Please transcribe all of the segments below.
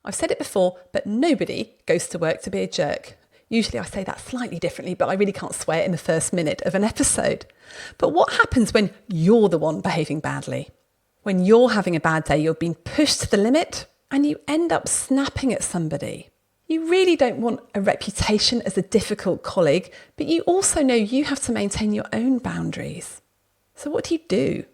I've said it before, but nobody goes to work to be a jerk. Usually I say that slightly differently, but I really can't swear in the first minute of an episode. But what happens when you're the one behaving badly? When you're having a bad day, you're being pushed to the limit and you end up snapping at somebody. You really don't want a reputation as a difficult colleague, but you also know you have to maintain your own boundaries. So what do?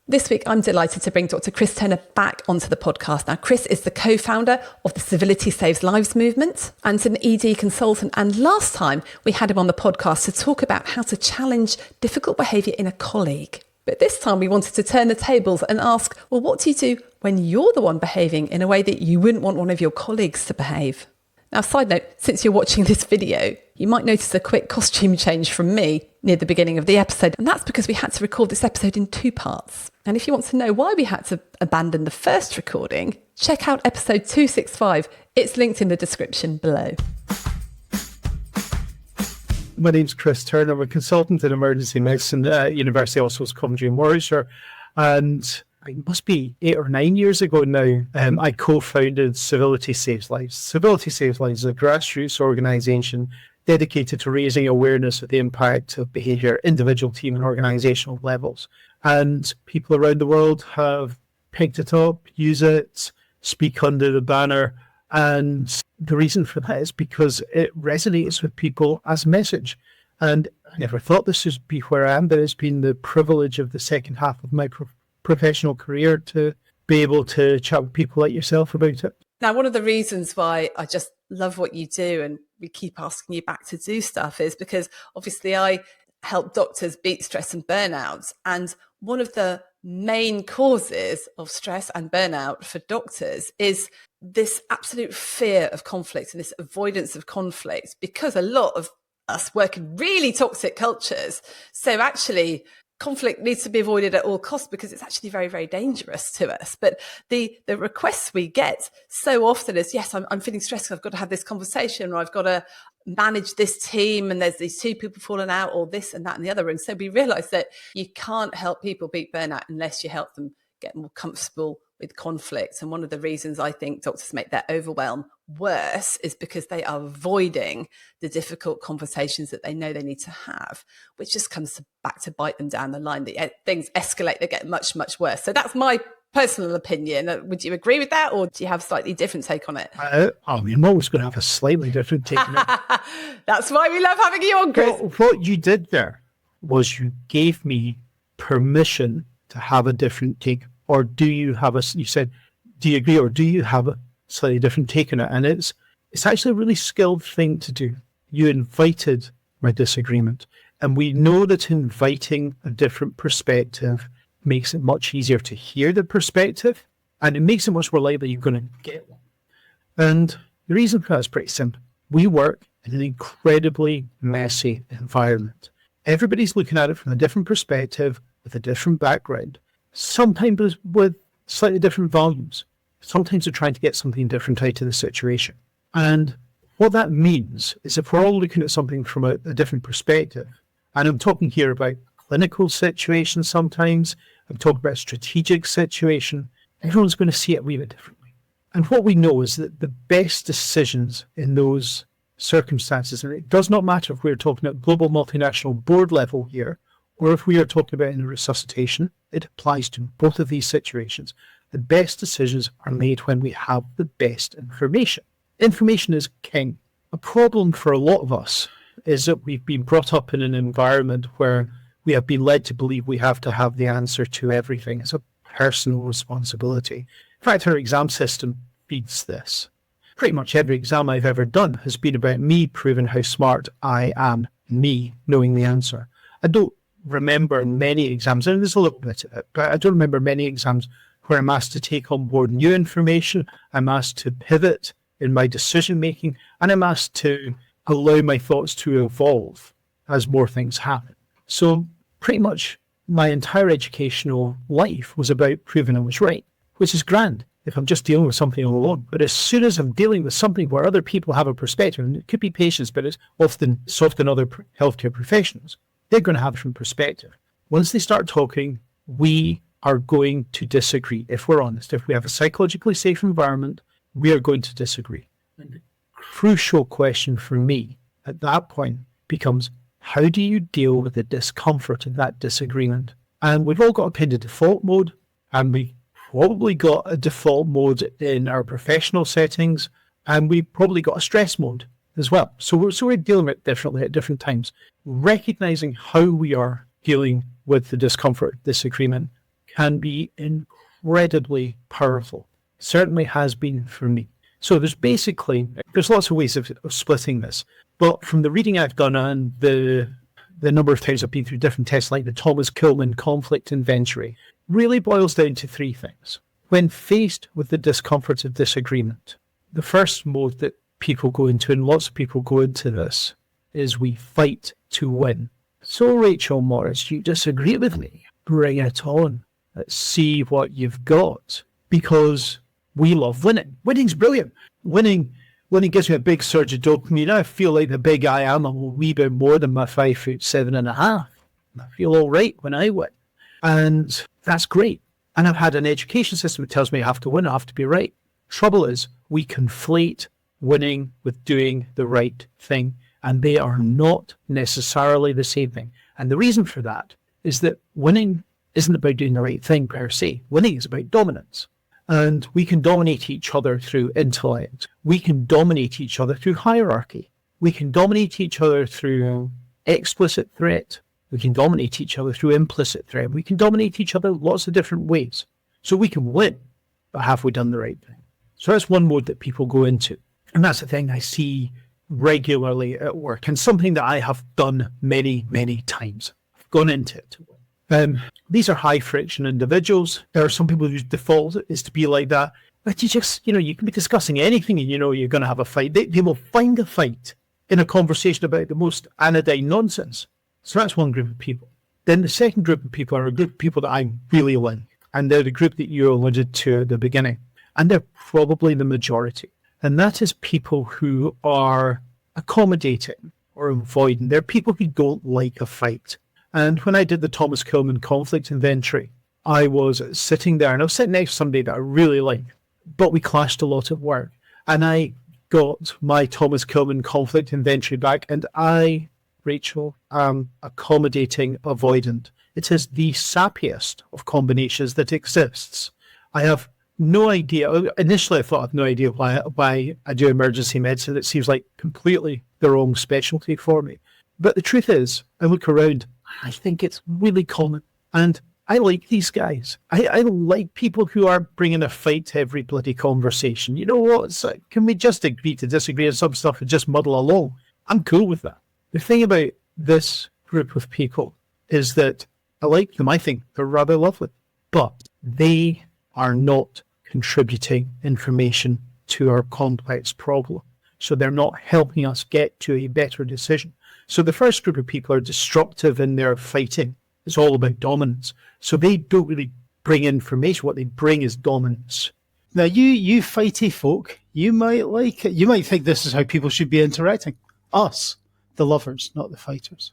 This week, I'm delighted to bring Dr. Chris Turner back onto the podcast. Now, Chris is the co-founder of the Civility Saves Lives movement and an ED consultant. And last time, we had him on the podcast to talk about how to challenge difficult behaviour in a colleague. But this time, we wanted to turn the tables and ask, well, what do you do when you're the one behaving in a way that you wouldn't want one of your colleagues to behave? Now, side note, since you're watching this video, you might notice a quick costume change from me near the beginning of the episode. And that's because we had to record this episode in 2 parts. And if you want to know why we had to abandon the first recording, check out episode 265. It's linked in the description below. My name's Chris Turner. I'm a consultant in emergency medicine at University of Oslo's Coventry in Warwickshire. And it must be 8 or 9 years ago now, I co-founded Civility Saves Lives. Civility Saves Lives is a grassroots organisation dedicated to raising awareness of the impact of behaviour at individual, team and organisational levels. And people around the world have picked it up, use it, speak under the banner. And the reason for that is because it resonates with people as a message. And I never thought this would be where I am, but it's been the privilege of the second half of my professional career to be able to chat with people like yourself about it. Now, one of the reasons why I just love what you do and we keep asking you back to do stuff is because obviously I help doctors beat stress and burnout. And one of the main causes of stress and burnout for doctors is this absolute fear of conflict and this avoidance of conflict, because a lot of us work in really toxic cultures. So actually, conflict needs to be avoided at all costs because it's actually very, very dangerous to us. But the requests we get so often is, yes, I'm feeling stressed. I've got to have this conversation, or I've got to manage this team and there's these 2 people falling out, or this and that and the other. And so we realize that you can't help people beat burnout unless you help them get more comfortable with conflict. And one of the reasons I think doctors make their overwhelm worse is because they are avoiding the difficult conversations that they know they need to have, which just comes back to bite them down the line. Things escalate, they get much, much worse. So that's my personal opinion. Would you agree with that, or do you have a slightly different take on it? I'm always going to have a slightly different take on it. That's why we love having you on, Chris. Well, what you did there was you gave me permission to have a different take. Or do you have you said, do you agree, or do you have a slightly different take on it? And it's actually a really skilled thing to do. You invited my disagreement. And we know that inviting a different perspective makes it much easier to hear the perspective, and it makes it much more likely you're going to get one. And the reason for that is pretty simple. We work in an incredibly messy environment. Everybody's looking at it from a different perspective, with a different background. Sometimes with slightly different values. Sometimes they're trying to get something different out of the situation. And what that means is if we're all looking at something from a different perspective, and I'm talking here about clinical situations sometimes, I'm talking about a strategic situation, everyone's going to see it a wee bit differently. And what we know is that the best decisions in those circumstances, and it does not matter if we're talking at global multinational board level here, or if we are talking about in resuscitation, it applies to both of these situations. The best decisions are made when we have the best information. Information is king. A problem for a lot of us is that we've been brought up in an environment where we have been led to believe we have to have the answer to everything. It's a personal responsibility. In fact, our exam system feeds this. Pretty much every exam I've ever done has been about me proving how smart I am, me knowing the answer. I don't remember many exams, and there's a little bit of it, but I don't remember many exams where I'm asked to take on board new information, I'm asked to pivot in my decision making, and I'm asked to allow my thoughts to evolve as more things happen. So pretty much my entire educational life was about proving I was right, which is grand if I'm just dealing with something alone. But as soon as I'm dealing with something where other people have a perspective, and it could be patients, but it's often other healthcare professionals, they're going to have a different perspective. Once they start talking, we are going to disagree. If we're honest, if we have a psychologically safe environment, we are going to disagree. And the crucial question for me at that point becomes, how do you deal with the discomfort of that disagreement? And we've all got a kind of default mode, and we probably got a default mode in our professional settings, and we probably got a stress mode as well. So we're dealing with it differently at different times. Recognizing how we are dealing with the discomfort of disagreement can be incredibly powerful. Certainly has been for me. So there's lots of ways of splitting this. But from the reading I've done and the number of times I've been through different tests like the Thomas Kuhlman conflict inventory, really boils down to three things. When faced with the discomfort of disagreement, the first mode that people go into, and lots of people go into this, is we fight to win. So Rachel Morris, you disagree with me? Bring it on. Let's see what you've got. Because we love winning. Winning's brilliant. Winning gives me a big surge of dopamine. I feel like the big I am a wee bit more than my 5'7.5". I feel all right when I win. And that's great. And I've had an education system that tells me I have to win, I have to be right. Trouble is, we conflate winning with doing the right thing, and they are not necessarily the same thing. And the reason for that is that winning isn't about doing the right thing per se. Winning is about dominance. And we can dominate each other through intellect. We can dominate each other through hierarchy. We can dominate each other through explicit threat. We can dominate each other through implicit threat. We can dominate each other lots of different ways. So we can win, but have we done the right thing? So that's one mode that people go into. And that's the thing I see regularly at work, and something that I have done many, many times. I've gone into it to win. These are high friction individuals. There are some people whose default is to be like that. But you can be discussing anything and you're going to have a fight. They will find a fight in a conversation about the most anodyne nonsense. So that's one group of people. Then the second group of people are a group of people that I really like. And they're the group that you alluded to at the beginning. And they're probably the majority. And that is people who are accommodating or avoiding. They're people who don't like a fight. And when I did the Thomas Kuhlman conflict inventory, I was sitting there and I was sitting next to somebody that I really liked, but we clashed a lot at work. And I got my Thomas Kuhlman conflict inventory back, and I, Rachel, am accommodating avoidant. It is the sappiest of combinations that exists. I have no idea. Initially, I thought I have no idea why I do emergency medicine. It seems like completely the wrong specialty for me. But the truth is, I look around, I think it's really common. And I like these guys. I like people who are bringing a fight to every bloody conversation. You know what? Can we just agree to disagree on some stuff and just muddle along? I'm cool with that. The thing about this group of people is that I like them. I think they're rather lovely. But they are not contributing information to our complex problem. So they're not helping us get to a better decision. So the first group of people are destructive in their fighting. It's all about dominance. So they don't really bring information. What they bring is dominance. Now, you fighty folk, you might like it. You might think this is how people should be interacting. Us, the lovers, not the fighters.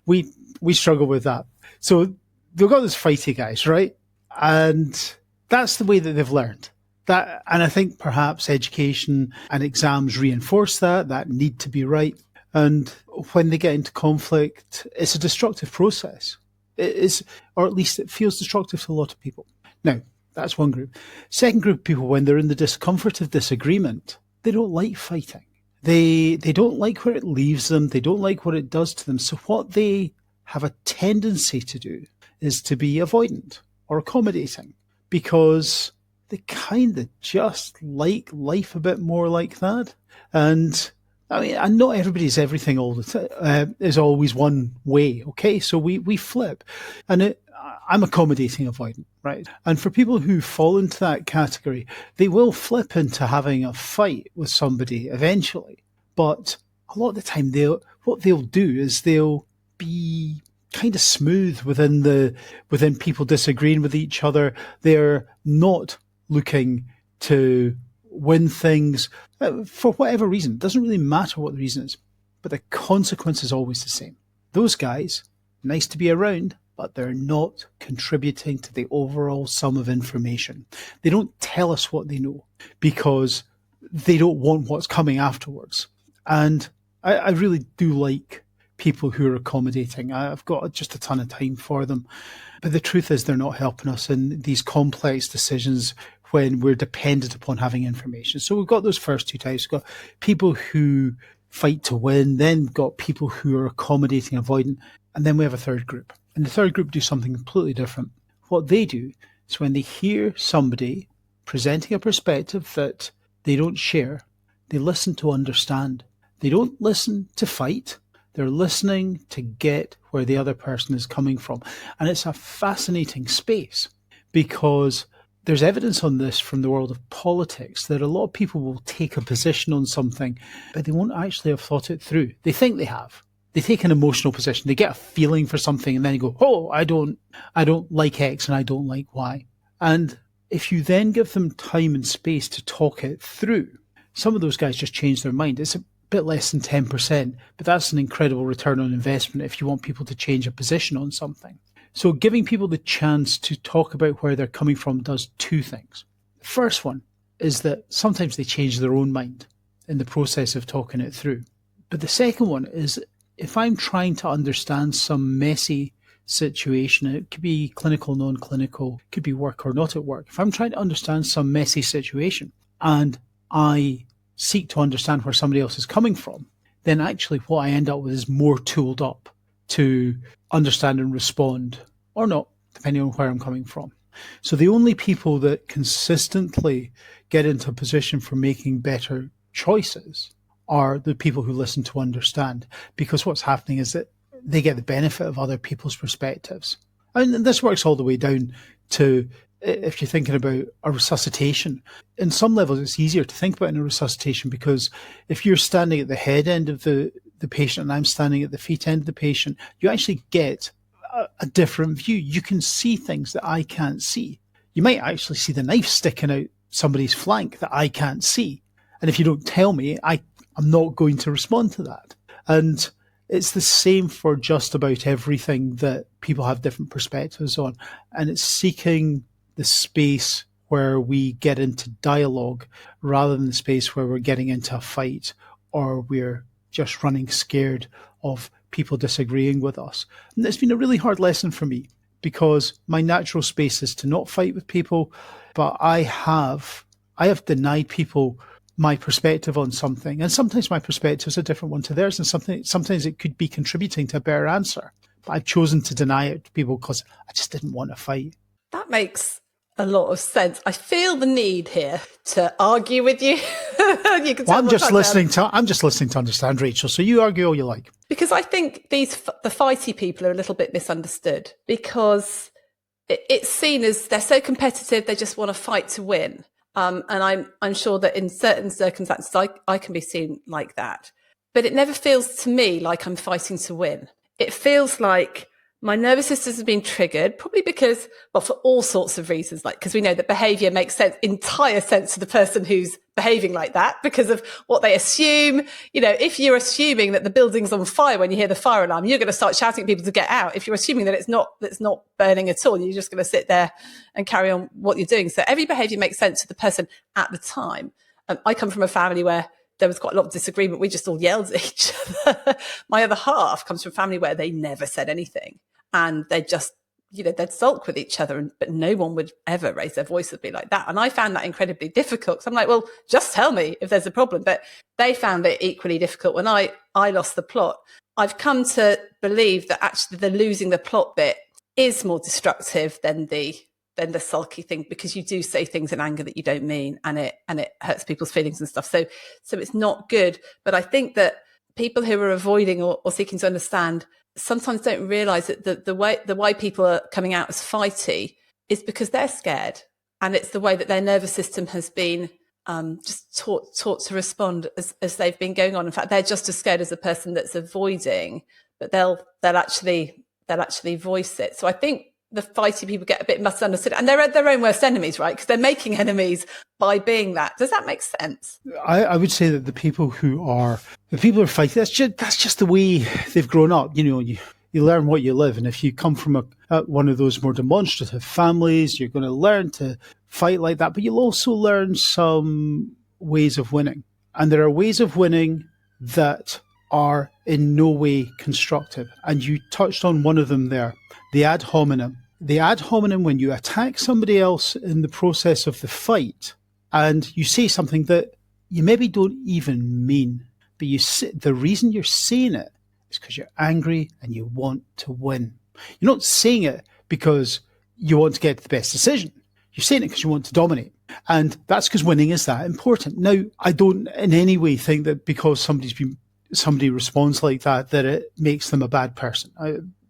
We struggle with that. So they've got those fighty guys, right? And that's the way that they've learned. That, and I think perhaps education and exams reinforce that need to be right. And when they get into conflict, it's a destructive process. It is, or at least it feels destructive to a lot of people. Now, that's one group. Second group of people, when they're in the discomfort of disagreement, they don't like fighting. They don't like where it leaves them. They don't like what it does to them. So what they have a tendency to do is to be avoidant or accommodating, because they kind of just like life a bit more like that. And I mean, and not everybody's everything all the time is always one way. Okay, so we flip, and I'm accommodating avoidant, right? And for people who fall into that category, they will flip into having a fight with somebody eventually. But a lot of the time, what they'll do is they'll be kind of smooth within people disagreeing with each other. They're not looking to win things for whatever reason. It doesn't really matter what the reason is, but the consequence is always the same. Those guys, nice to be around, but they're not contributing to the overall sum of information. They don't tell us what they know, because they don't want what's coming afterwards. And I really do like people who are accommodating. I've got just a ton of time for them. But the truth is they're not helping us in these complex decisions when we're dependent upon having information. So we've got those first two types. We've got people who fight to win, then got people who are accommodating, avoidant, and then we have a third group. And the third group do something completely different. What they do is when they hear somebody presenting a perspective that they don't share, they listen to understand. They don't listen to fight. They're listening to get where the other person is coming from. And it's a fascinating space because there's evidence on this from the world of politics that a lot of people will take a position on something, but they won't actually have thought it through. They think they have. They take an emotional position. They get a feeling for something and then they go, oh, I don't like X and I don't like Y. And if you then give them time and space to talk it through, some of those guys just change their mind. It's a bit less than 10%, but that's an incredible return on investment if you want people to change a position on something. So giving people the chance to talk about where they're coming from does two things. The first one is that sometimes they change their own mind in the process of talking it through. But the second one is if I'm trying to understand some messy situation, it could be clinical, non-clinical, could be work or not at work. If I'm trying to understand some messy situation and I seek to understand where somebody else is coming from, then actually what I end up with is more tooled up to understand and respond, or not, depending on where I'm coming from. So the only people that consistently get into a position for making better choices are the people who listen to understand, because what's happening is that they get the benefit of other people's perspectives. And this works all the way down to if you're thinking about a resuscitation. In some levels, it's easier to think about in a resuscitation because if you're standing at the head end of the patient and I'm standing at the feet end of the patient, you actually get a different view. You can see things that I can't see. You might actually see the knife sticking out somebody's flank that I can't see. And if you don't tell me, I'm not going to respond to that. And it's the same for just about everything that people have different perspectives on. And it's seeking the space where we get into dialogue rather than the space where we're getting into a fight or we're just running scared of people disagreeing with us. And it's been a really hard lesson for me because my natural space is to not fight with people, but I have denied people my perspective on something. And sometimes my perspective is a different one to theirs, and sometimes it could be contributing to a better answer. But I've chosen to deny it to people because I just didn't want to fight. That makes a lot of sense. I feel the need here to argue with you. You can tell I'm just listening to understand, Rachel. So you argue all you like. Because I think the fighty people are a little bit misunderstood because it's seen as they're so competitive, they just want to fight to win. And I'm sure that in certain circumstances, I can be seen like that. But it never feels to me like I'm fighting to win. It feels like my nervous system has been triggered, probably because, well, for all sorts of reasons, like, because we know that behavior makes entire sense to the person who's behaving like that because of what they assume. You know, if you're assuming that the building's on fire when you hear the fire alarm, you're going to start shouting at people to get out. If you're assuming that it's not burning at all, you're just going to sit there and carry on what you're doing. So every behavior makes sense to the person at the time. I come from a family where there was quite a lot of disagreement. We just all yelled at each other. My other half comes from a family where they never said anything. And they just, they'd sulk with each other, but no one would ever raise their voice with me like that. And I found that incredibly difficult. So I'm like, well, just tell me if there's a problem. But they found it equally difficult when I lost the plot. I've come to believe that actually the losing the plot bit is more destructive than the sulky thing, because you do say things in anger that you don't mean, and it hurts people's feelings and stuff. So it's not good. But I think that people who are avoiding or seeking to understand sometimes don't realize that the way people are coming out as fighty is because they're scared, and it's the way that their nervous system has been just taught to respond as they've been going on. In fact, they're just as scared as the person that's avoiding, but they'll actually voice it. So I think the fighty people get a bit misunderstood, and they're their own worst enemies, right? Because they're making enemies by being that. Does that make sense? I would say that the people who are fighting, that's just the way they've grown up. You learn what you live, and if you come from one of those more demonstrative families, you're going to learn to fight like that. But you'll also learn some ways of winning. And there are ways of winning that are in no way constructive. And you touched on one of them there, the ad hominem. The ad hominem, when you attack somebody else in the process of the fight, and you say something that you maybe don't even mean, but the reason you're saying it is because you're angry and you want to win. You're not saying it because you want to get the best decision. You're saying it because you want to dominate. And that's because winning is that important. Now, I don't in any way think that because somebody responds like that, that it makes them a bad person.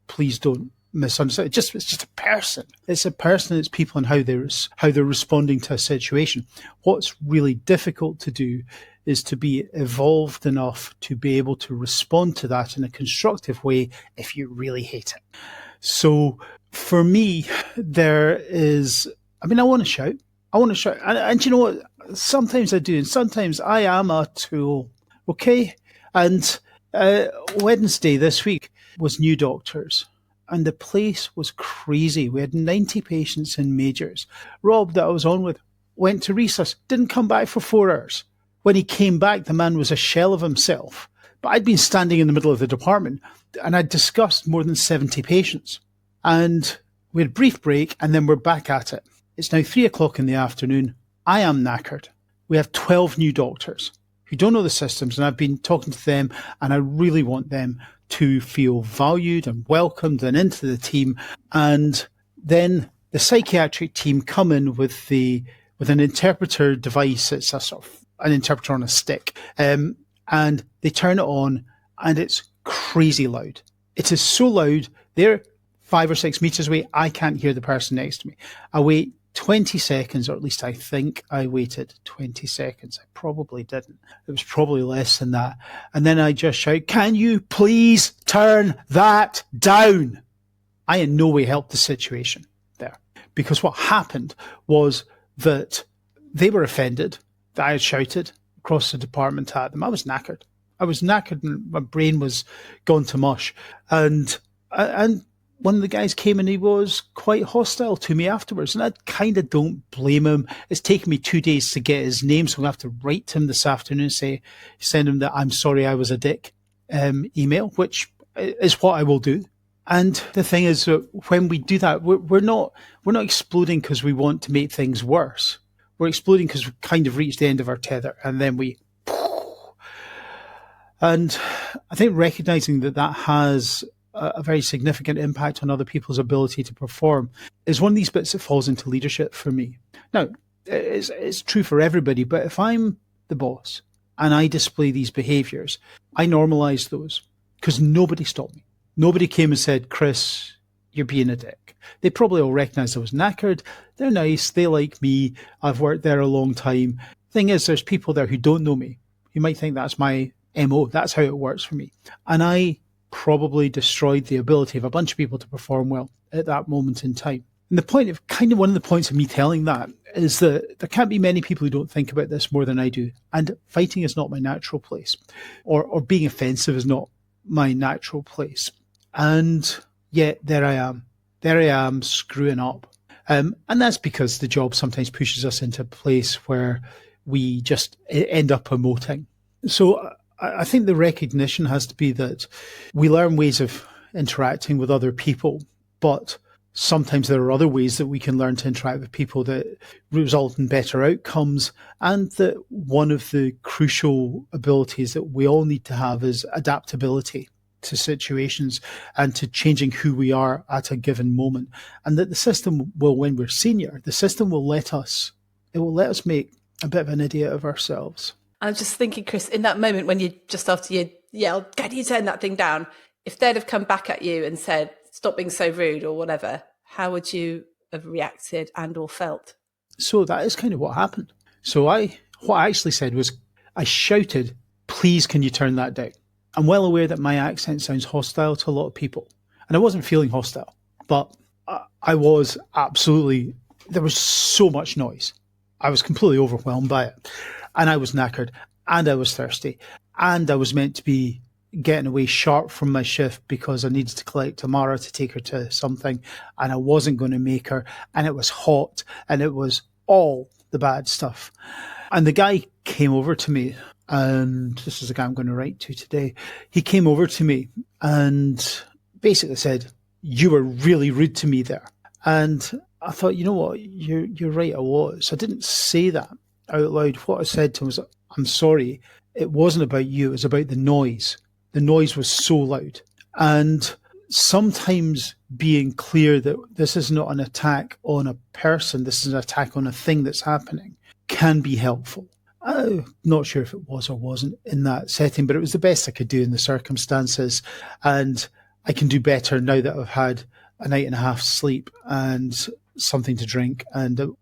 Please don't misunderstand. It's just a person. It's a person. It's people and how they're responding to a situation. What's really difficult to do is to be evolved enough to be able to respond to that in a constructive way if you really hate it. So for me, I want to shout. And you know what? Sometimes I do, and sometimes I am a tool. Okay? And Wednesday this week was new doctors, and the place was crazy. We had 90 patients in majors. Rob, that I was on with, went to resus, didn't come back for 4 hours. When he came back, the man was a shell of himself. But I'd been standing in the middle of the department, and I'd discussed more than 70 patients. And we had a brief break, and then we're back at it. It's now 3:00 in the afternoon. I am knackered. We have 12 new doctors who don't know the systems, and I've been talking to them, and I really want them to feel valued and welcomed and into the team. And then the psychiatric team come in with an interpreter device. It's a sort of an interpreter on a stick. And they turn it on, and it's crazy loud. It is so loud, they're 5 or 6 meters away. I can't hear the person next to me. I wait 20 seconds, or at least I think I waited 20 seconds. I probably didn't. It was probably less than that. And then I just shout, "Can you please turn that down?" I in no way helped the situation there, because what happened was that they were offended that I had shouted across the department at them. I was knackered. And my brain was gone to mush. And one of the guys came and he was quite hostile to me afterwards. And I kind of don't blame him. It's taken me 2 days to get his name, so I'm going to have to write to him this afternoon and send him that "I'm sorry I was a dick" email, which is what I will do. And the thing is, when we do that, we're not exploding because we want to make things worse. We're exploding because we've kind of reached the end of our tether, and then and I think recognizing that has a very significant impact on other people's ability to perform is one of these bits that falls into leadership for me. Now, it's true for everybody, but if I'm the boss and I display these behaviors, I normalize those because nobody stopped me. Nobody came and said, "Chris, you're being a dick." They probably all recognized I was knackered. They're nice. They like me. I've worked there a long time. Thing is, there's people there who don't know me. You might think that's my MO. That's how it works for me. And I probably destroyed the ability of a bunch of people to perform well at that moment in time. And one of the points of me telling that is that there can't be many people who don't think about this more than I do. And fighting is not my natural place, or being offensive is not my natural place. And yet there I am screwing up. And that's because the job sometimes pushes us into a place where we just end up emoting. So I think the recognition has to be that we learn ways of interacting with other people, but sometimes there are other ways that we can learn to interact with people that result in better outcomes, and that one of the crucial abilities that we all need to have is adaptability to situations and to changing who we are at a given moment. And that the system will, when we're senior, the system will let us make a bit of an idiot of ourselves. I'm just thinking, Chris, in that moment when after you yelled, "Can you turn that thing down?" If they'd have come back at you and said, "Stop being so rude," or whatever, how would you have reacted and or felt? So that is kind of what happened. So what I actually said was, I shouted, "Please, can you turn that down?" I'm well aware that my accent sounds hostile to a lot of people, and I wasn't feeling hostile, but I was absolutely, there was so much noise. I was completely overwhelmed by it. And I was knackered, and I was thirsty, and I was meant to be getting away sharp from my shift because I needed to collect Tamara to take her to something, and I wasn't going to make her, and it was hot, and it was all the bad stuff. And the guy came over to me, and this is the guy I'm going to write to today. He came over to me and basically said, "You were really rude to me there." And I thought, you know what, you're right, I was. I didn't say that out loud. What I said to him was, "I'm sorry, it wasn't about you, it was about the noise. The noise was so loud." And sometimes being clear that this is not an attack on a person, this is an attack on a thing that's happening, can be helpful. I'm not sure if it was or wasn't in that setting, but it was the best I could do in the circumstances. And I can do better now that I've had a night and a half sleep and something to drink and,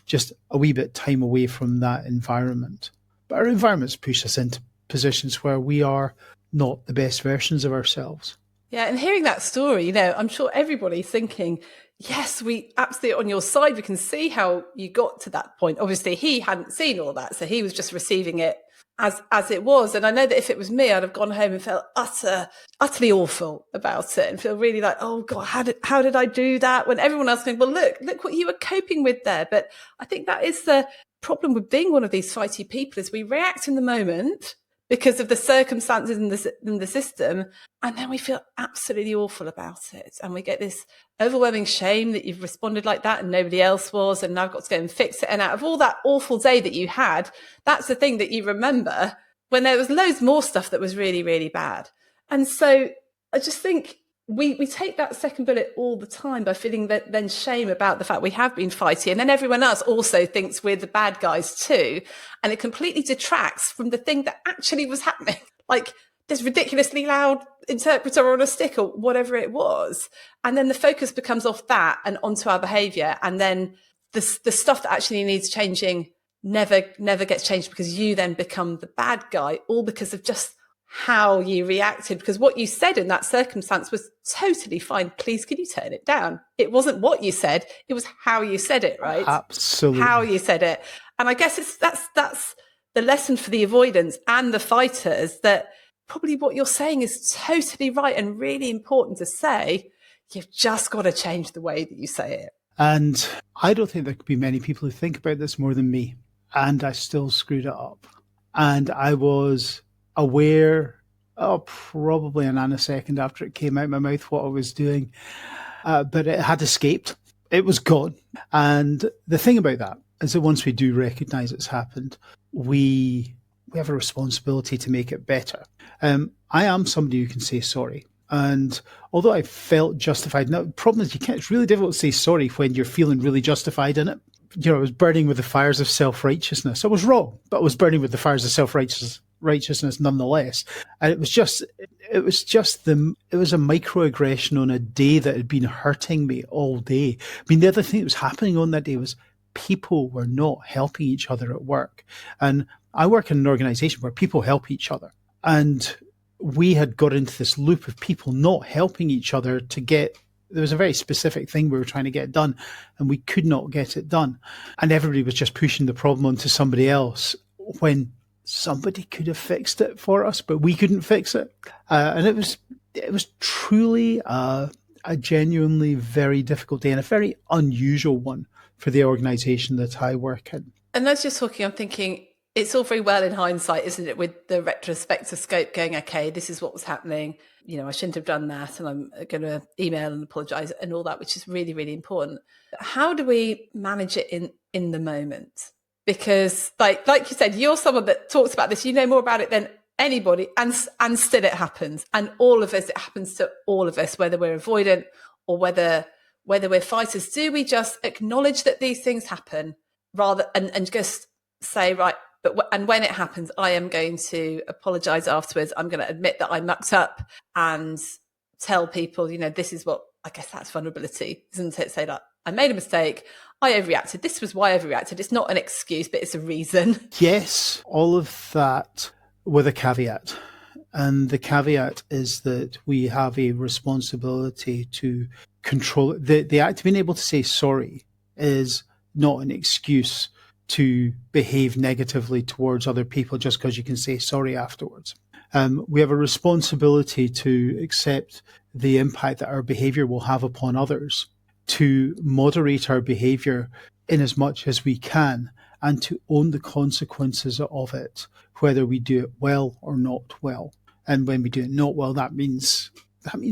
just a wee bit time away from that environment. But our environments push us into positions where we are not the best versions of ourselves. Yeah, and hearing that story, I'm sure everybody's thinking, yes, we absolutely on your side. We can see how you got to that point. Obviously, he hadn't seen all that, so he was just receiving it as it was. And I know that if it was me, I'd have gone home and felt utterly awful about it and feel really like, oh God, how did I do that? When everyone else going, well, look what you were coping with there. But I think that is the problem with being one of these fighty people, is we react in the moment because of the circumstances in the system, and then we feel absolutely awful about it. And we get this overwhelming shame that you've responded like that and nobody else was, and now I've got to go and fix it. And out of all that awful day that you had, that's the thing that you remember, when there was loads more stuff that was really, really bad. And so I just think we take that second bullet all the time by feeling then shame about the fact we have been fighty. And then everyone else also thinks we're the bad guys too. And it completely detracts from the thing that actually was happening. Like this ridiculously loud interpreter on a stick or whatever it was. And then the focus becomes off that and onto our behaviour. And then the stuff that actually needs changing never gets changed, because you then become the bad guy, all because of just how you reacted, because what you said in that circumstance was totally fine. Please, can you turn it down? It wasn't what you said, it was how you said it, right? Absolutely. How you said it. And I guess that's the lesson for the avoidance and the fighters, that probably what you're saying is totally right and really important to say. You've just got to change the way that you say it. And I don't think there could be many people who think about this more than me. And I still screwed it up. And I was aware, probably a nanosecond after it came out of my mouth, what I was doing. But it had escaped. It was gone. And the thing about that is that once we do recognise it's happened, we have a responsibility to make it better. I am somebody who can say sorry. And although I felt justified, now the problem is it's really difficult to say sorry when you're feeling really justified in it. I was burning with the fires of self-righteousness. I was wrong, but I was burning with the fires of self-righteousness nonetheless. And it was a microaggression on a day that had been hurting me all day. I mean, the other thing that was happening on that day was people were not helping each other at work. And I work in an organization where people help each other. And we had got into this loop of people not helping each other there was a very specific thing we were trying to get done, and we could not get it done. And everybody was just pushing the problem onto somebody else when somebody could have fixed it for us, but we couldn't fix it. And it was truly a genuinely very difficult day, and a very unusual one for the organisation that I work in. And as you're talking, I'm thinking, it's all very well in hindsight, isn't it, with the retrospective scope going, okay, this is what was happening. I shouldn't have done that, and I'm going to email and apologise and all that, which is really, really important. But how do we manage it in the moment? Because like you said, you're someone that talks about this, you know more about it than anybody, and still it happens. And all of us, it happens to all of us, whether we're avoidant or whether we're fighters. Do we just acknowledge that these things happen and just say, right, and when it happens, I am going to apologise afterwards. I'm going to admit that I mucked up and tell people, this is what, I guess that's vulnerability, isn't it? Say that I made a mistake. I overreacted. This was why I overreacted. It's not an excuse, but it's a reason. Yes, all of that with a caveat. And the caveat is that we have a responsibility to control it. The act of being able to say sorry is not an excuse to behave negatively towards other people just because you can say sorry afterwards. We have a responsibility to accept the impact that our behaviour will have upon others, to moderate our behaviour in as much as we can, and to own the consequences of it, whether we do it well or not well. And when we do it not well, that means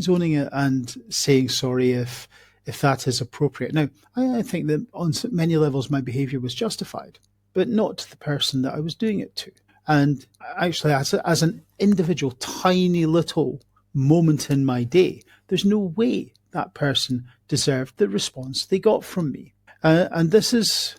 owning it and saying sorry if that is appropriate. Now, I think that on many levels my behaviour was justified, but not to the person that I was doing it to. And actually, as an individual, tiny little moment in my day, there's no way that person deserved the response they got from me. And this is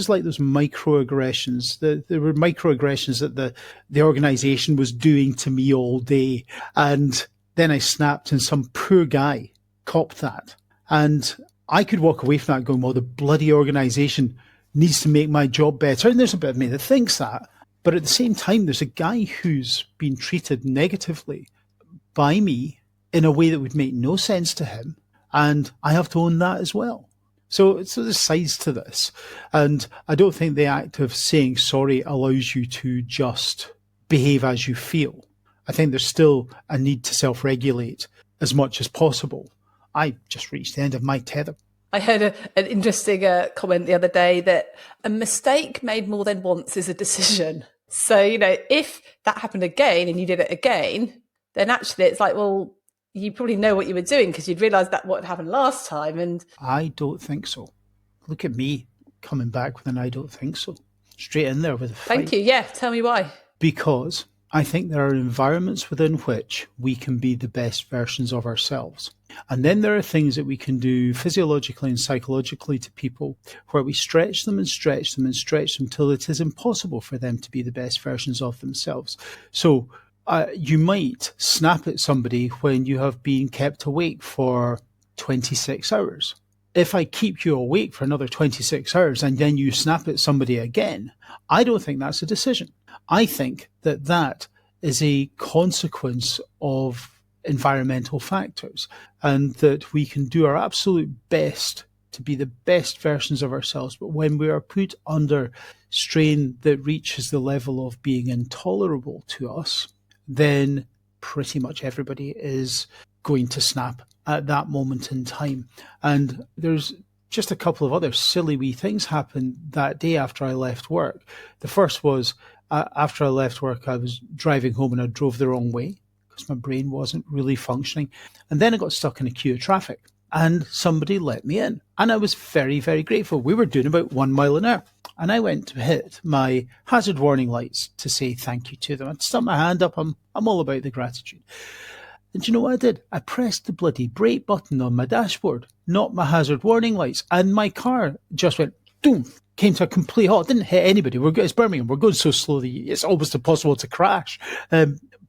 like those microaggressions. There were microaggressions that the organisation was doing to me all day. And then I snapped and some poor guy copped that. And I could walk away from that going, well, the bloody organisation needs to make my job better. And there's a bit of me that thinks that. But at the same time, there's a guy who's been treated negatively by me in a way that would make no sense to him. And I have to own that as well. So there's sides to this. And I don't think the act of saying sorry allows you to just behave as you feel. I think there's still a need to self-regulate as much as possible. I just reached the end of my tether. I heard an interesting comment the other day that a mistake made more than once is a decision. So, if that happened again and you did it again, then actually it's like, well, you probably know what you were doing because you'd realised that what had happened last time. And I don't think so. Look at me coming back with an I don't think so. Straight in there with a fight. Thank you. Yeah, tell me why. Because I think there are environments within which we can be the best versions of ourselves. And then there are things that we can do physiologically and psychologically to people where we stretch them and stretch them and stretch them till it is impossible for them to be the best versions of themselves. So you might snap at somebody when you have been kept awake for 26 hours. If I keep you awake for another 26 hours and then you snap at somebody again, I don't think that's a decision. I think that is a consequence of environmental factors, and that we can do our absolute best to be the best versions of ourselves. But when we are put under strain that reaches the level of being intolerable to us, then pretty much everybody is going to snap at that moment in time. And there's just a couple of other silly wee things happened that day after I left work. The first was after I left work, I was driving home and I drove the wrong way because my brain wasn't really functioning. And then I got stuck in a queue of traffic and somebody let me in. And I was very, very grateful. We were doing about 1 mile an hour. And I went to hit my hazard warning lights to say thank you to them. I'd stuck my hand up. I'm all about the gratitude. And do you know what I did? I pressed the bloody brake button on my dashboard, not my hazard warning lights. And my car just went, boom, came to a complete halt. Didn't hit anybody. It's Birmingham. We're going so slowly. It's almost impossible to crash.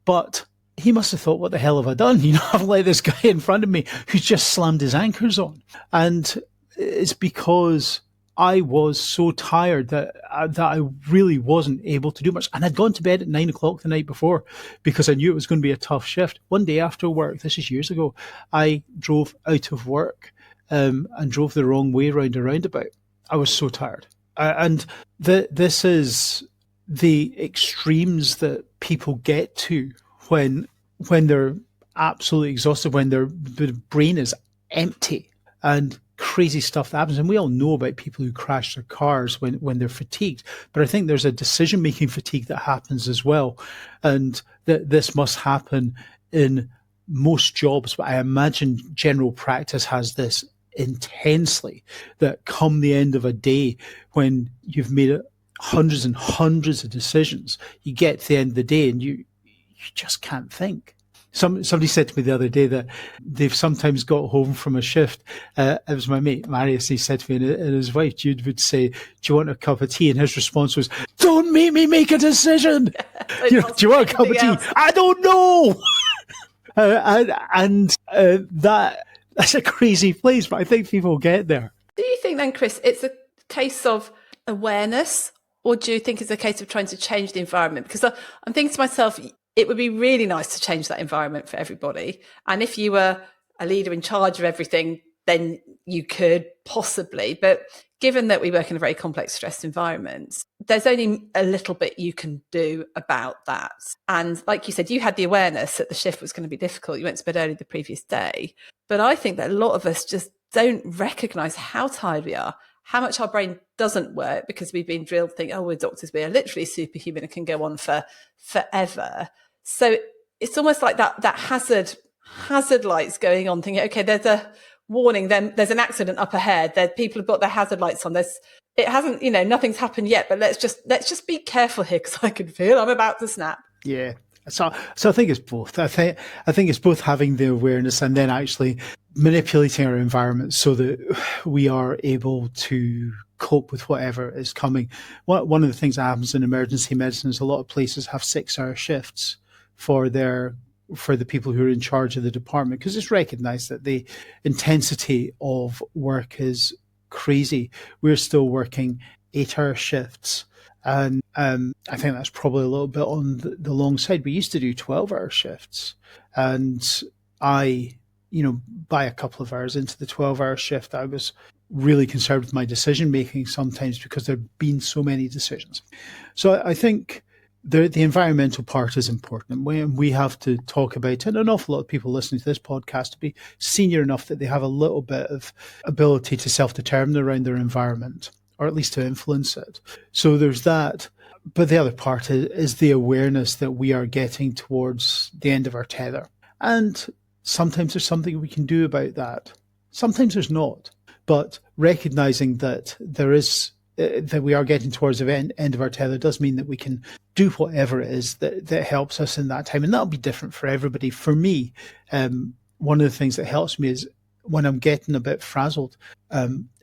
But he must have thought, what the hell have I done? I've let this guy in front of me who's just slammed his anchors on. And it's because I was so tired that I really wasn't able to do much. And I'd gone to bed at 9 o'clock the night before because I knew it was going to be a tough shift. One day after work, this is years ago, I drove out of work and drove the wrong way round a roundabout. I was so tired. And this is the extremes that people get to when they're absolutely exhausted, when their brain is empty, and crazy stuff that happens. And we all know about people who crash their cars when they're fatigued. But I think there's a decision-making fatigue that happens as well. And that this must happen in most jobs. But I imagine general practice has this intensely, that come the end of a day when you've made hundreds and hundreds of decisions, you get to the end of the day and you just can't think. Somebody said to me the other day that they've sometimes got home from a shift. It was my mate, Marius. He said to me, and his wife, Jude, would say, do you want a cup of tea? And his response was, don't make me make a decision. Do you want a cup of tea? Else. I don't know. That's a crazy place, but I think people get there. Do you think then, Chris, it's a case of awareness, or do you think it's a case of trying to change the environment? Because I'm thinking to myself, it would be really nice to change that environment for everybody. And if you were a leader in charge of everything, then you could possibly. But given that we work in a very complex, stressed environment, there's only a little bit you can do about that. And like you said, you had the awareness that the shift was going to be difficult. You went to bed early the previous day. But I think that a lot of us just don't recognise how tired we are, how much our brain doesn't work because we've been drilled to think, oh, we're doctors, we're literally superhuman and can go on for forever. So it's almost like that hazard lights going on, thinking, okay, there's a warning, then there's an accident up ahead, there people have got their hazard lights on, it hasn't, nothing's happened yet, but let's just be careful here because I can feel I'm about to snap. Yeah. So I think it's both. I think it's both having the awareness and then actually manipulating our environment so that we are able to cope with whatever is coming. One of the things that happens in emergency medicine is a lot of places have 6-hour shifts for the people who are in charge of the department, because it's recognized that the intensity of work is crazy. We're still working 8-hour shifts. And I think that's probably a little bit on the long side. We used to do 12-hour shifts. And I, by a couple of hours into the 12-hour shift, I was really concerned with my decision making sometimes because there had been so many decisions. So I think the environmental part is important. And we have to talk about it. And an awful lot of people listening to this podcast to be senior enough that they have a little bit of ability to self-determine around their environment, or at least to influence it. So there's that. But the other part is the awareness that we are getting towards the end of our tether. And sometimes there's something we can do about that. Sometimes there's not. But recognizing that there is, that we are getting towards the end of our tether does mean that we can do whatever it is that helps us in that time. And that'll be different for everybody. For me, one of the things that helps me is when I'm getting a bit frazzled,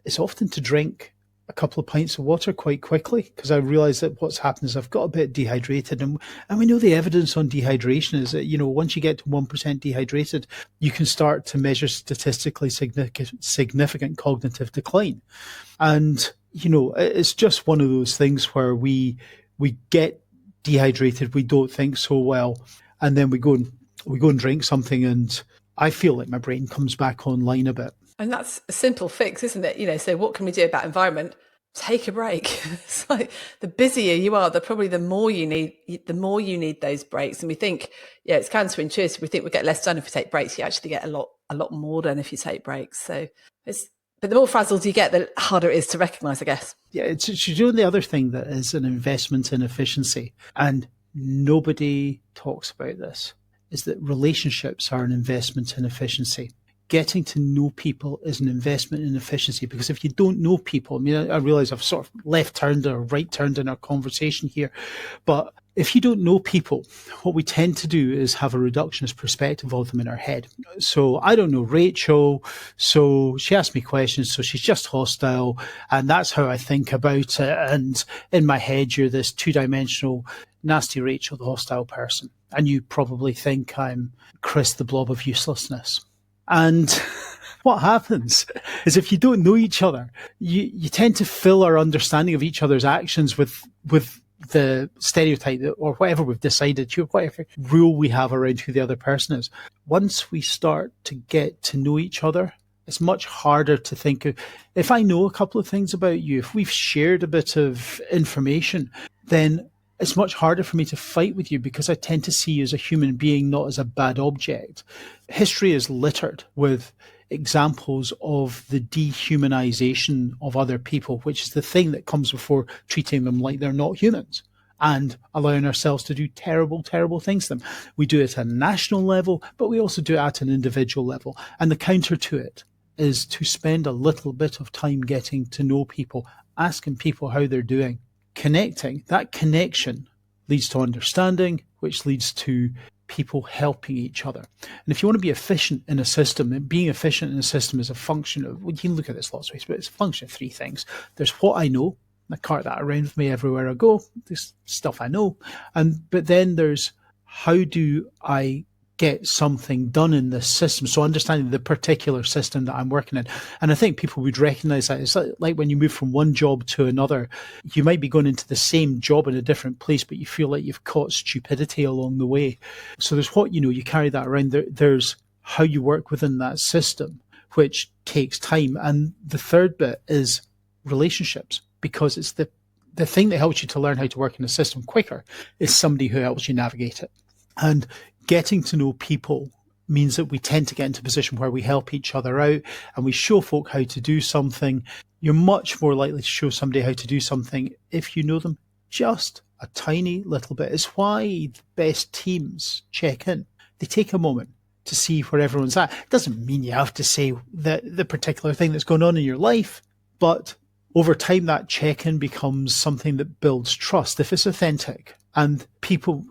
it's often to drink a couple of pints of water quite quickly, because I realize that what's happened is I've got a bit dehydrated, and we know the evidence on dehydration is that, once you get to 1% dehydrated, you can start to measure statistically significant cognitive decline. And, it's just one of those things where we get dehydrated, we don't think so well, and then we go and drink something, and I feel like my brain comes back online a bit. And that's a simple fix, isn't it? So what can we do about environment? Take a break. It's like the busier you are, the more you need those breaks. And we think, it's counterintuitive. We think we get less done if we take breaks. You actually get a lot more done if you take breaks. So but the more frazzled you get, the harder it is to recognize, I guess. Yeah, it's doing the other thing that is an investment in efficiency. And nobody talks about this, is that relationships are an investment in efficiency. Getting to know people is an investment in efficiency, because if you don't know people, I realize I've sort of left-turned or right-turned in our conversation here, but if you don't know people, what we tend to do is have a reductionist perspective of them in our head. So I don't know Rachel, so she asked me questions, so she's just hostile, and that's how I think about it. And in my head, you're this two-dimensional, nasty Rachel, the hostile person. And you probably think I'm Chris, the blob of uselessness. And what happens is, if you don't know each other, you tend to fill our understanding of each other's actions with the stereotype or whatever we've decided, whatever rule we have around who the other person is. Once we start to get to know each other, it's much harder to think of, if I know a couple of things about you, if we've shared a bit of information, then it's much harder for me to fight with you, because I tend to see you as a human being, not as a bad object. History is littered with examples of the dehumanization of other people, which is the thing that comes before treating them like they're not humans and allowing ourselves to do terrible, terrible things to them. We do it at a national level, but we also do it at an individual level. And the counter to it is to spend a little bit of time getting to know people, asking people how they're doing, connecting. That connection leads to understanding, which leads to people helping each other. And if you want to be efficient in a system, and being efficient in a system is a function of, you can look at this lots of ways, but it's a function of three things. There's what I know. I cart that around with me everywhere I go. This stuff I know. But then there's, how do I get something done in this system? So understanding the particular system that I'm working in. And I think people would recognize that. It's like when you move from one job to another, you might be going into the same job in a different place, but you feel like you've caught stupidity along the way. So there's what you know, you carry that around. There's how you work within that system, which takes time. And the third bit is relationships, because it's the thing that helps you to learn how to work in a system quicker is somebody who helps you navigate it. And getting to know people means that we tend to get into a position where we help each other out and we show folk how to do something. You're much more likely to show somebody how to do something if you know them just a tiny little bit. It's why the best teams check in. They take a moment to see where everyone's at. It doesn't mean you have to say the particular thing that's going on in your life, but over time that check-in becomes something that builds trust if it's authentic. And people,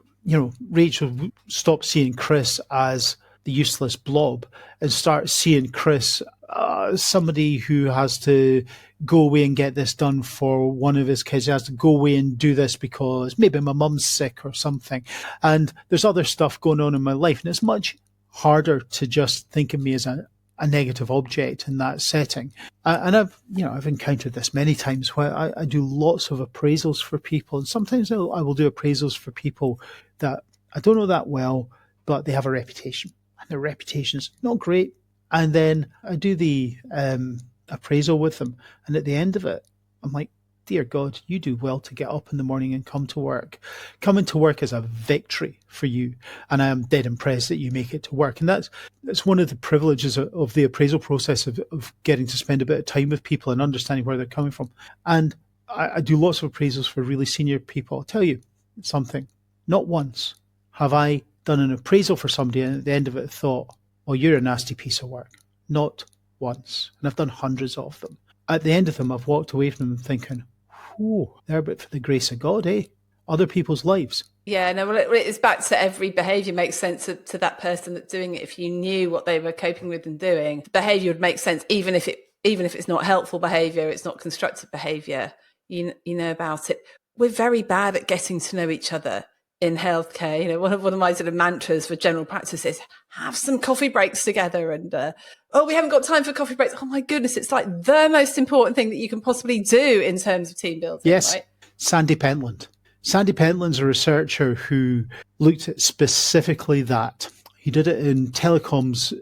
Rachel stopped seeing Chris as the useless blob and start seeing Chris as somebody who has to go away and get this done for one of his kids. He has to go away and do this because maybe my mum's sick or something. And there's other stuff going on in my life. And it's much harder to just think of me as a negative object in that setting. And I've encountered this many times where I do lots of appraisals for people. And sometimes I will do appraisals for people that I don't know that well, but they have a reputation. And their reputation's not great. And then I do the appraisal with them. And at the end of it, I'm like, dear God, you do well to get up in the morning and come to work. Coming to work is a victory for you. And I am dead impressed that you make it to work. And that's one of the privileges of the appraisal process of getting to spend a bit of time with people and understanding where they're coming from. And I do lots of appraisals for really senior people. I'll tell you something. Not once have I done an appraisal for somebody and at the end of it thought, oh, you're a nasty piece of work. Not once. And I've done hundreds of them. At the end of them, I've walked away from them thinking, whew, they're but for the grace of God, eh? Other people's lives. Yeah, no, well, it's back to every behaviour makes sense to that person that's doing it. If you knew what they were coping with and doing, the behaviour would make sense, even if it's not helpful behaviour, it's not constructive behaviour. You know about it. We're very bad at getting to know each other in healthcare. One of my sort of mantras for general practice is have some coffee breaks together. And we haven't got time for coffee breaks. Oh my goodness, it's like the most important thing that you can possibly do in terms of team building. Yes, right? Sandy Pentland. Sandy Pentland's a researcher who looked at specifically that. He did it in telecoms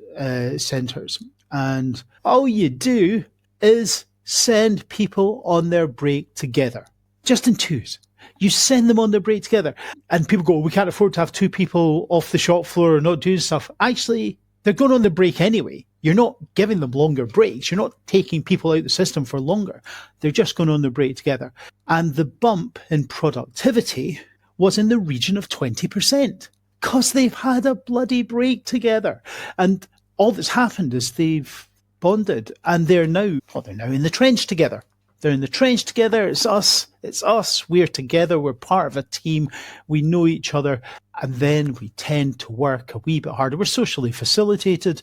centres. And all you do is send people on their break together, just in twos. You send them on their break together. And people go, we can't afford to have two people off the shop floor or not doing stuff. Actually, they're going on the break anyway. You're not giving them longer breaks. You're not taking people out of the system for longer. They're just going on their break together. And the bump in productivity was in the region of 20% because they've had a bloody break together. And all that's happened is they've bonded and they're now in the trench together. They're in the trench together. It's us. We're together. We're part of a team. We know each other. And then we tend to work a wee bit harder. We're socially facilitated,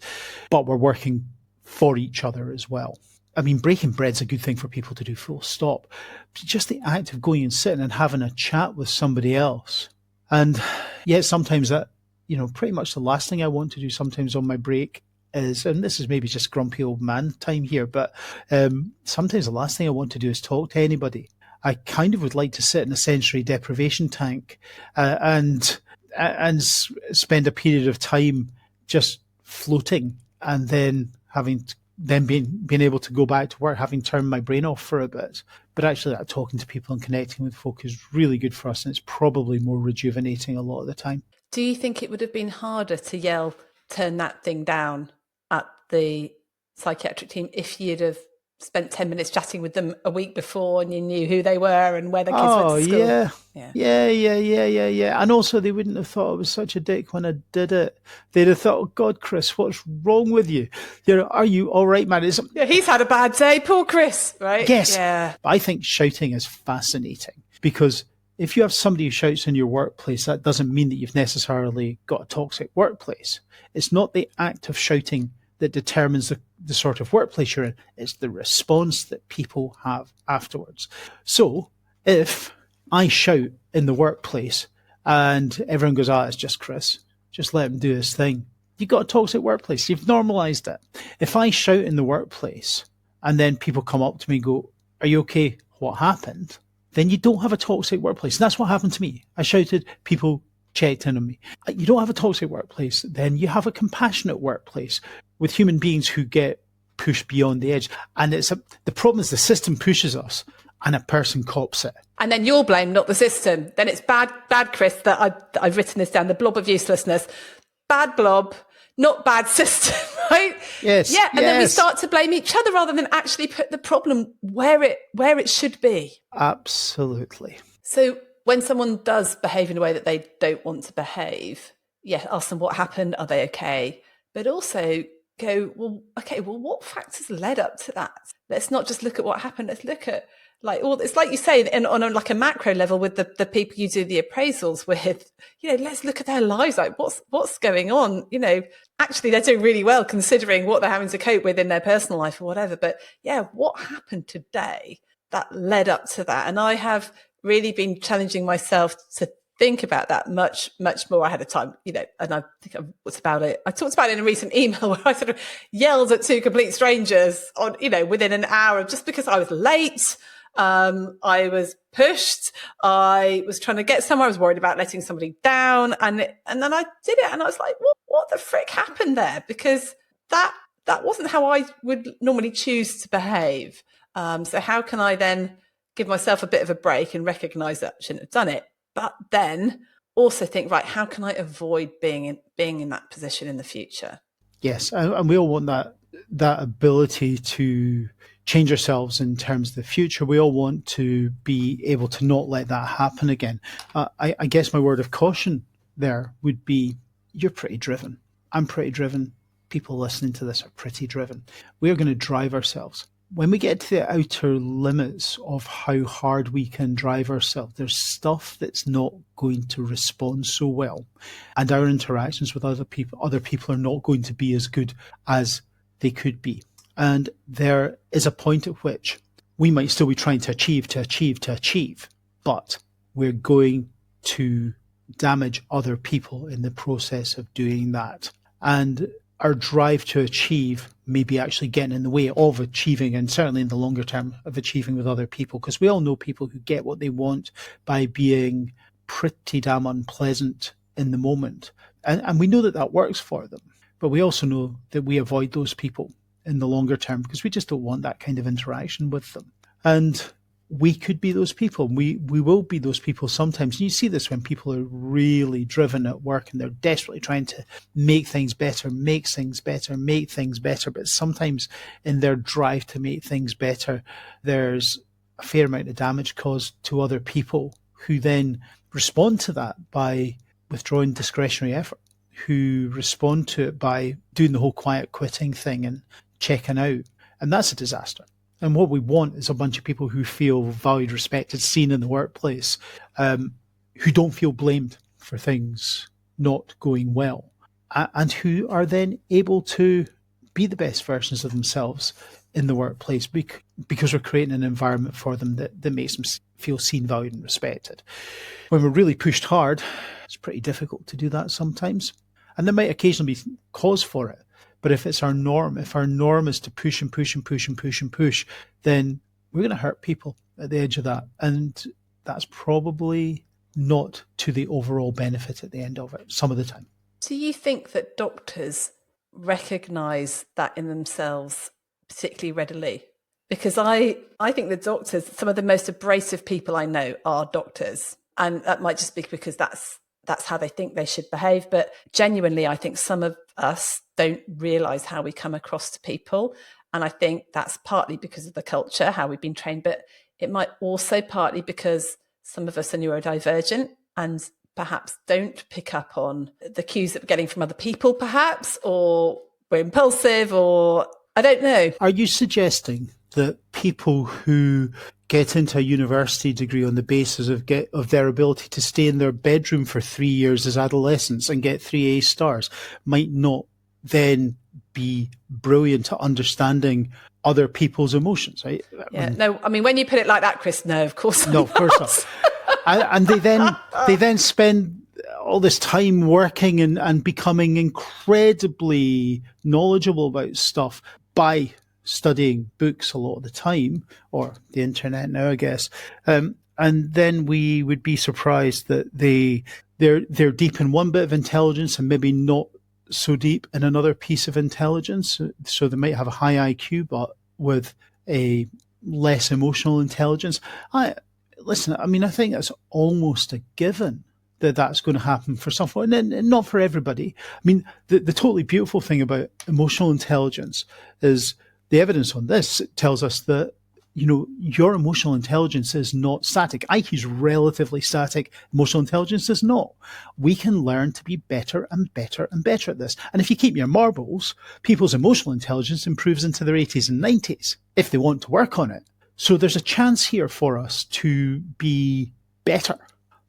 but we're working for each other as well. I mean, breaking bread's a good thing for people to do, full stop. Just the act of going and sitting and having a chat with somebody else. And yet sometimes that, pretty much the last thing I want to do sometimes on my break is, and this is maybe just grumpy old man time here, but sometimes the last thing I want to do is talk to anybody. I kind of would like to sit in a sensory deprivation tank and spend a period of time just floating, and then being able to go back to work, having turned my brain off for a bit. But actually, that talking to people and connecting with folk is really good for us, and it's probably more rejuvenating a lot of the time. Do you think it would have been harder to yell, turn that thing down at the psychiatric team if you'd have spent 10 minutes chatting with them a week before and you knew who they were and where the kids went to school? Yeah. And also they wouldn't have thought I was such a dick when I did it. They'd have thought, oh God, Chris, what's wrong with you? Are you all right, man? He's had a bad day, poor Chris, right? Yes. Yeah. I think shouting is fascinating because if you have somebody who shouts in your workplace, that doesn't mean that you've necessarily got a toxic workplace. It's not the act of shouting that determines the sort of workplace you're in. It's the response that people have afterwards. So if I shout in the workplace and everyone goes, it's just Chris, just let him do his thing. You've got a toxic workplace. You've normalized it. If I shout in the workplace and then people come up to me and go, are you okay? What happened? Then you don't have a toxic workplace. And that's what happened to me. I shouted, people checked in on me. You don't have a toxic workplace. Then you have a compassionate workplace with human beings who get pushed beyond the edge. And the problem is the system pushes us and a person cops it. And then you're blamed, not the system. Then it's bad, Chris, that I've written this down, the blob of uselessness. Bad blob, not bad system, right? Yes. Yeah. And then we yes. start to blame each other rather than actually put the problem where it should be. Absolutely. So when someone does behave in a way that they don't want to behave, ask them what happened. Are they okay? But also go, well, okay, well, what factors led up to that? Let's not just look at what happened. Let's look at it's like you say, on a macro level with the people you do the appraisals with, let's look at their lives. Like what's going on? Actually they're doing really well considering what they're having to cope with in their personal life or whatever. But what happened today that led up to that? And I have really been challenging myself to think about that much, much more ahead of time, and I think I talked about it in a recent email where I sort of yelled at two complete strangers on, within an hour just because I was late. I was pushed. I was trying to get somewhere. I was worried about letting somebody down. And then I did it. And I was like, what the frick happened there? Because that wasn't how I would normally choose to behave. So how can I then give myself a bit of a break and recognize that I shouldn't have done it? But then also think, right, how can I avoid being in that position in the future? Yes. And we all want that ability to change ourselves in terms of the future. We all want to be able to not let that happen again. I guess my word of caution there would be, you're pretty driven. I'm pretty driven. People listening to this are pretty driven. We are going to drive ourselves. When we get to the outer limits of how hard we can drive ourselves, there's stuff that's not going to respond so well. And our interactions with other people are not going to be as good as they could be. And there is a point at which we might still be trying to achieve, but we're going to damage other people in the process of doing that. And our drive to achieve may be actually getting in the way of achieving, and certainly in the longer term of achieving with other people, because we all know people who get what they want by being pretty damn unpleasant in the moment. And we know that works for them. But we also know that we avoid those people in the longer term because we just don't want that kind of interaction with them. And we could be those people. We will be those people sometimes. And you see this when people are really driven at work and they're desperately trying to make things better. But sometimes in their drive to make things better, there's a fair amount of damage caused to other people who then respond to that by withdrawing discretionary effort, who respond to it by doing the whole quiet quitting thing and checking out. And that's a disaster. And what we want is a bunch of people who feel valued, respected, seen in the workplace, who don't feel blamed for things not going well, and who are then able to be the best versions of themselves in the workplace because we're creating an environment for them that makes them feel seen, valued, and respected. When we're really pushed hard, it's pretty difficult to do that sometimes. And there might occasionally be cause for it. But if it's our norm, if our norm is to push, then we're going to hurt people at the edge of that. And that's probably not to the overall benefit at the end of it, some of the time. Do you think that doctors recognise that in themselves particularly readily? Because I think the doctors, some of the most abrasive people I know are doctors. And that might just be because that's how they think they should behave. But genuinely, I think some of us don't realise how we come across to people. And I think that's partly because of the culture, how we've been trained, but it might also partly because some of us are neurodivergent and perhaps don't pick up on the cues that we're getting from other people, perhaps, or we're impulsive, or I don't know. Are you suggesting that people who get into a university degree on the basis of their ability to stay in their bedroom for 3 years as adolescents and get 3 A stars might not then be brilliant at understanding other people's emotions, right? I mean, when you put it like that, Chris, no, of course not. No, of course not. And they then spend all this time working and becoming incredibly knowledgeable about stuff by studying books a lot of the time, or the internet now, I guess. And then we would be surprised that they're deep in one bit of intelligence and maybe not so deep in another piece of intelligence. So they might have a high IQ, but with a less emotional intelligence. I think that's almost a given that that's going to happen for someone, and not for everybody. I mean, the totally beautiful thing about emotional intelligence is the evidence on this tells us that, your emotional intelligence is not static. IQ is relatively static. Emotional intelligence is not. We can learn to be better and better and better at this. And if you keep your marbles, people's emotional intelligence improves into their 80s and 90s if they want to work on it. So there's a chance here for us to be better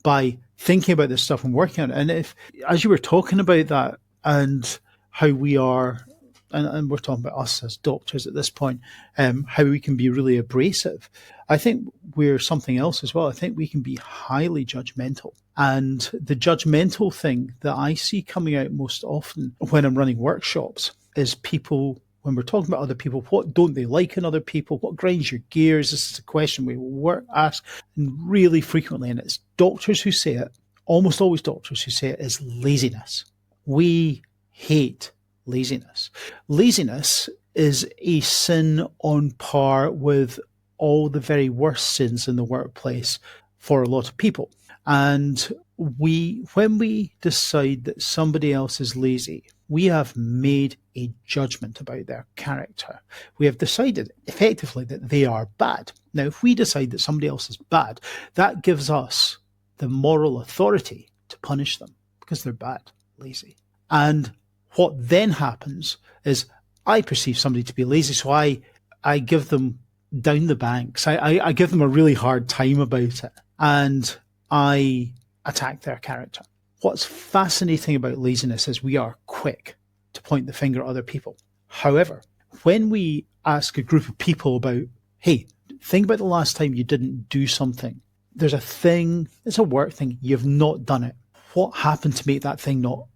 by thinking about this stuff and working on it. And if, as you were talking about that and how we are, and we're talking about us as doctors at this point, how we can be really abrasive, I think we're something else as well. I think we can be highly judgmental. And the judgmental thing that I see coming out most often when I'm running workshops is people, when we're talking about other people, what don't they like in other people? What grinds your gears? This is a question we ask really frequently, and it's doctors who say it, almost always doctors who say it, is laziness. We hate laziness. Laziness is a sin on par with all the very worst sins in the workplace for a lot of people. And when we decide that somebody else is lazy, we have made a judgment about their character. We have decided effectively that they are bad. Now, if we decide that somebody else is bad, that gives us the moral authority to punish them because they're bad, lazy. And what then happens is I perceive somebody to be lazy, so I give them down the banks. I give them a really hard time about it, and I attack their character. What's fascinating about laziness is we are quick to point the finger at other people. However, when we ask a group of people about, hey, think about the last time you didn't do something. There's a thing, it's a work thing, you've not done it. What happened to make that thing not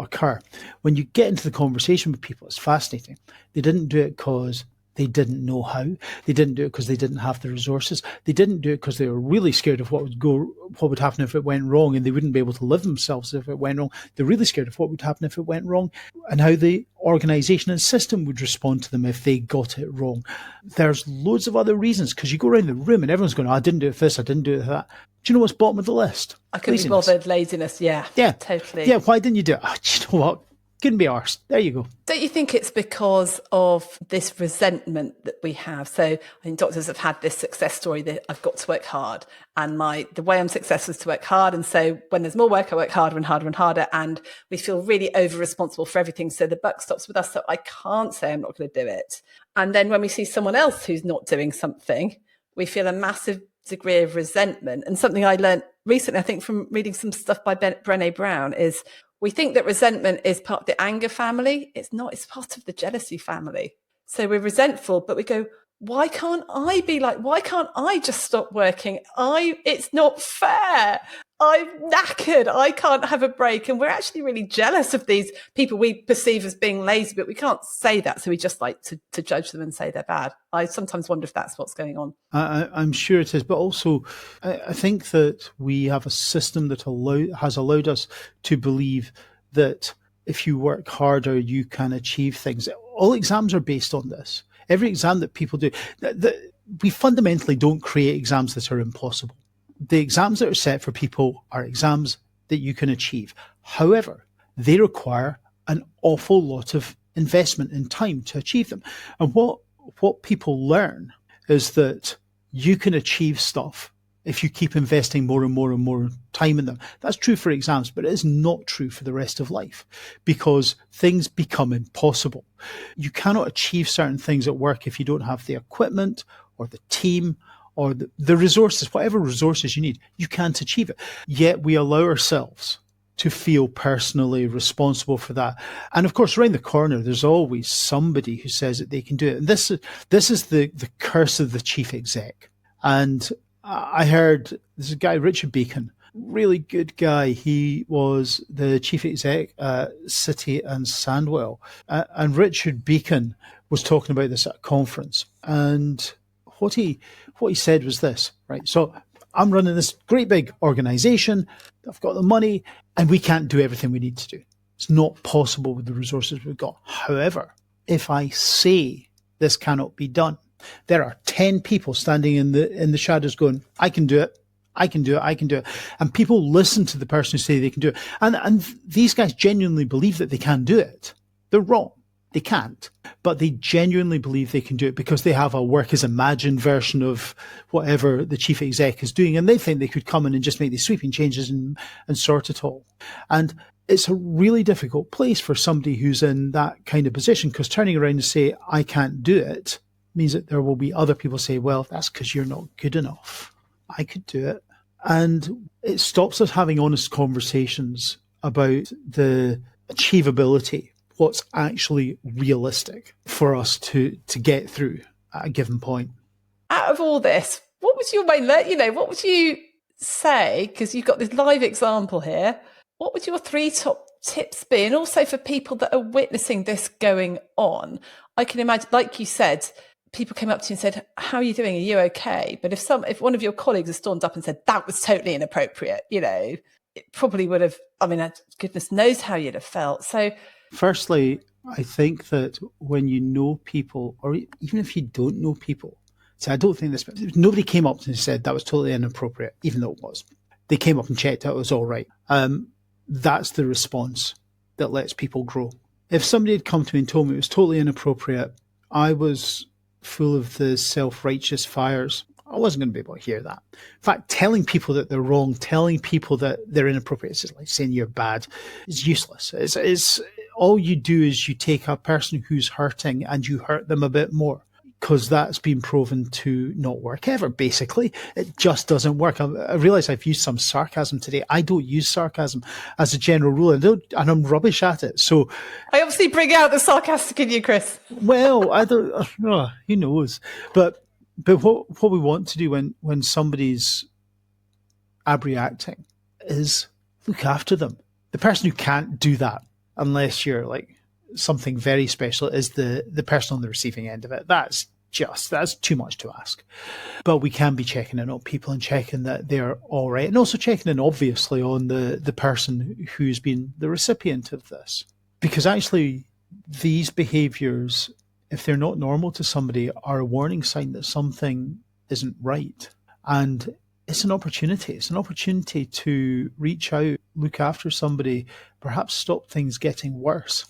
occur? When you get into the conversation with people, it's fascinating. They didn't do it because they didn't know how. They didn't do it because they didn't have the resources. They didn't do it because they were really scared of what would happen if it went wrong, and they wouldn't be able to live themselves if it went wrong. They're really scared of what would happen if it went wrong, and how the organisation and system would respond to them if they got it wrong. There's loads of other reasons, because you go around the room and everyone's going, I didn't do it for this, I didn't do it for that. Do you know what's bottom of the list? I couldn't be bothered. Laziness. Yeah, totally. Yeah, why didn't you do it? Oh, do you know what? Couldn't be arsed. There you go. Don't you think it's because of this resentment that we have? So I think doctors have had this success story that I've got to work hard, and the way I'm successful is to work hard. And so when there's more work, I work harder and harder and harder, and we feel really over responsible for everything. So the buck stops with us. So I can't say I'm not going to do it. And then when we see someone else who's not doing something, we feel a massive degree of resentment. And something I learned recently, I think from reading some stuff by Brené Brown, is we think that resentment is part of the anger family. It's not, it's part of the jealousy family. So we're resentful, but we go, why can't I just stop working? It's not fair. I'm knackered. I can't have a break. And we're actually really jealous of these people we perceive as being lazy, but we can't say that. So we just like to judge them and say they're bad. I sometimes wonder if that's what's going on. I'm sure it is. But also, I think that we have a system that has allowed us to believe that if you work harder, you can achieve things. All exams are based on this. Every exam that people do, we fundamentally don't create exams that are impossible. The exams that are set for people are exams that you can achieve. However, they require an awful lot of investment in time to achieve them. And what people learn is that you can achieve stuff if you keep investing more and more and more time in them. That's true for exams, but it is not true for the rest of life, because things become impossible. You cannot achieve certain things at work if you don't have the equipment or the team or the resources, whatever resources you need. You can't achieve it. Yet we allow ourselves to feel personally responsible for that. And of course, around the corner, there's always somebody who says that they can do it. And this is the curse of the chief exec. And I heard this is a guy, Richard Beacon, really good guy. He was the chief exec at City and Sandwell. And Richard Beacon was talking about this at a conference. And what he said was this, right? So I'm running this great big organization. I've got the money, and we can't do everything we need to do. It's not possible with the resources we've got. However, if I say this cannot be done, there are 10 people standing in the shadows going, I can do it. I can do it. I can do it. And people listen to the person who say they can do it. And these guys genuinely believe that they can do it. They're wrong. They can't. But they genuinely believe they can do it because they have a work as imagined version of whatever the chief exec is doing. And they think they could come in and just make these sweeping changes and sort it all. And it's a really difficult place for somebody who's in that kind of position, because turning around and say, I can't do it, means that there will be other people say, well, that's because you're not good enough. I could do it. And it stops us having honest conversations about the achievability, what's actually realistic for us to get through at a given point. Out of all this, what was your main, what would you say, because you've got this live example here, what would your 3 top tips be? And also for people that are witnessing this going on, I can imagine, like you said, people came up to you and said, how are you doing? Are you okay? But if one of your colleagues has stormed up and said, that was totally inappropriate, it probably would have, goodness knows how you'd have felt. So firstly, I think that when you know people, or even if you don't know people, so I don't think this, nobody came up and said that was totally inappropriate, even though it was. They came up and checked out it was all right. That's the response that lets people grow. If somebody had come to me and told me it was totally inappropriate, I was full of the self-righteous fires, I wasn't going to be able to hear that. In fact, telling people that they're wrong, telling people that they're inappropriate, it's just like saying you're bad, is useless. It's all you do is you take a person who's hurting and you hurt them a bit more, because that's been proven to not work ever, basically. It just doesn't work. I realize I've used some sarcasm today. I don't use sarcasm as a general rule, and I'm rubbish at it. So I obviously bring out the sarcastic in you, Chris. Well, I don't, who knows? But what we want to do when somebody's abreacting is look after them. The person who can't do that, unless you're like something very special, is the person on the receiving end of it. That's too much to ask. But we can be checking in on people and checking that they're all right, and also checking in obviously on the person who's been the recipient of this. Because actually these behaviours, if they're not normal to somebody, are a warning sign that something isn't right. And it's an opportunity. It's an opportunity to reach out, look after somebody, perhaps stop things getting worse.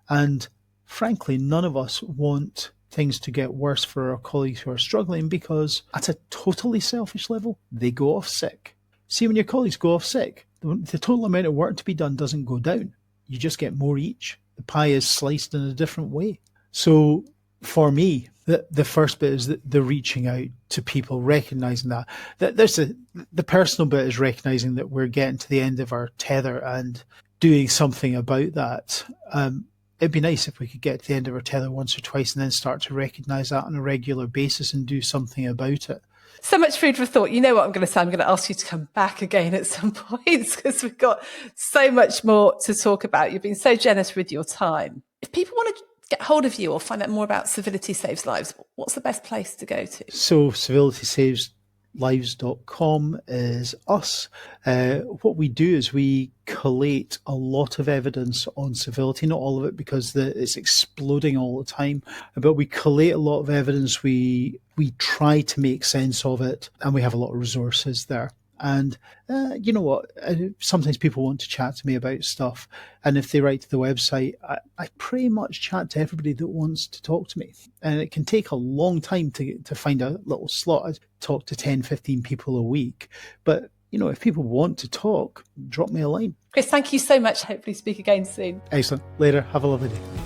And frankly, none of us want things to get worse for our colleagues who are struggling, because at a totally selfish level, they go off sick. See, when your colleagues go off sick, the total amount of work to be done doesn't go down. You just get more each. The pie is sliced in a different way. So for me, the first bit is the reaching out to people, recognizing that there's the personal bit is recognizing that we're getting to the end of our tether and doing something about that. It'd be nice if we could get to the end of our tether once or twice and then start to recognize that on a regular basis and do something about it. So much food for thought. You know what I'm going to say? I'm going to ask you to come back again at some points, because we've got so much more to talk about. You've been so generous with your time. If people want to get hold of you or find out more about Civility Saves Lives, what's the best place to go to? So civilitySavesLives.com is us. What we do is we collate a lot of evidence on civility, not all of it because it's exploding all the time, but we collate a lot of evidence. We try to make sense of it, and we have a lot of resources there. And you know what? Sometimes people want to chat to me about stuff. And if they write to the website, I pretty much chat to everybody that wants to talk to me. And it can take a long time to find a little slot. I talk to 10, 15 people a week. But, if people want to talk, drop me a line. Chris, thank you so much. Hopefully speak again soon. Excellent. Later. Have a lovely day.